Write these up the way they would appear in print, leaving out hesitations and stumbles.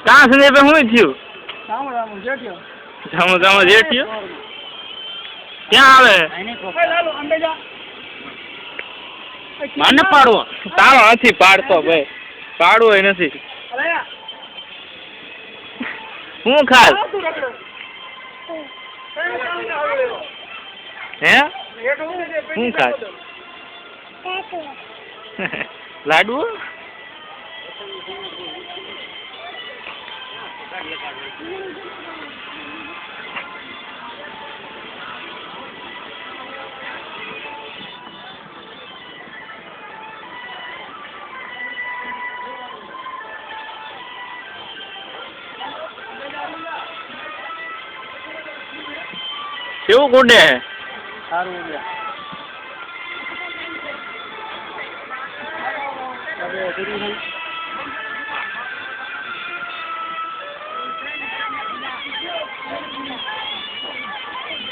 कहाँ से पे हुई थी જામો जेठियो क्या आवे મને પાડવો તારો નથી પાડતો ભાઈ પાડવો નથી હું ખાસ હે હું ખાસ લાડુ કેવું કુડે સારું ઉડે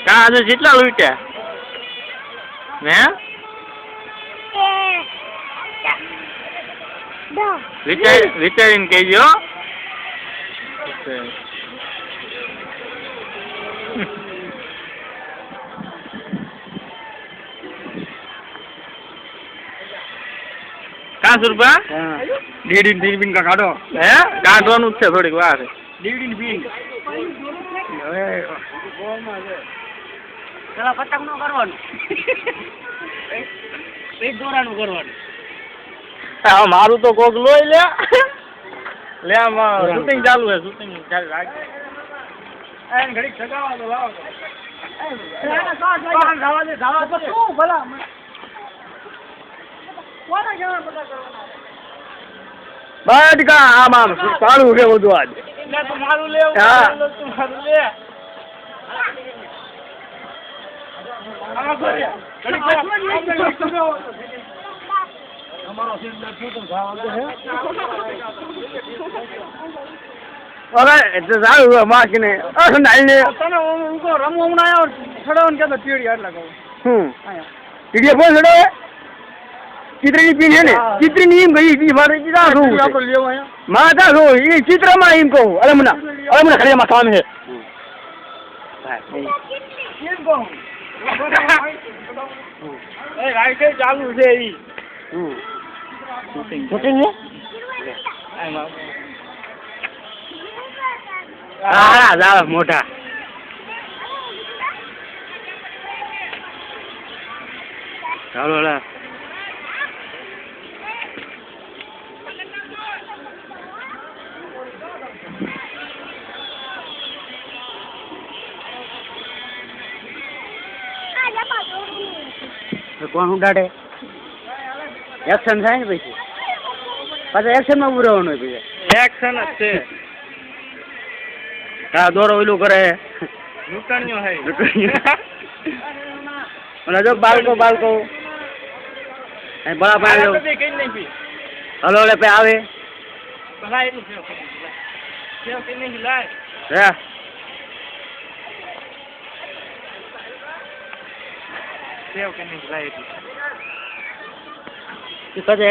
આજે જેટલા લૂટ્યા હે વિચારીને કહેજો ₹5 ડીડી બિન કા કાઢો હે કાઢવાનું જ છે થોડીક વાર ડીડી બિન હવે પેલા પતંગ નો કરવાનું એક દોરાનું કરવાનું હા મારું તો કોક લોઈ લે આમ શૂટિંગ ચાલુ હે શૂટિંગ ચાલુ રાખ આ ઘડી સગાવા તો લાવો ધાવા દે શું ભલા કોના કેવા બધા કરવાના બડકા આમ પાડું કે બધું આજ લે તો મારું લે હા તું મારું લે અમારો સીન છૂટું ધાવા દે હે અરે એટલે સારું માકીને નાઈને તને હું કો રમવા હમણાં આવ્યો છડાવન કે તો પીડી આટલા કહું પીડીએ બોલ છડો ચિત્રની પીન છે ને ચિત્રની એમ ગઈ ઈ મારે કીધા શું આપણે લેવા અહીંયા માતા શું એ ચિત્રમાં એમ કહું અરે મને ખરેમાં કામ છે કેમ કહું એ રાઈટ ચાલુ છે ઈ શૂટિંગ ને હા જાવ મોટા ચાલો લા કોણ ઉડાડે એક્શન થાય ને પછી પાછા એક્શનમાં ઉભું રહેવાનું હોય પછી એક્શન જ છે હા દોરો ઓલું કરે લૂંટણીઓ હે અને જો બાળકો અહીં બળા પાડે હલો એટલે પે આવે સેવ કે નહીં લાય પછી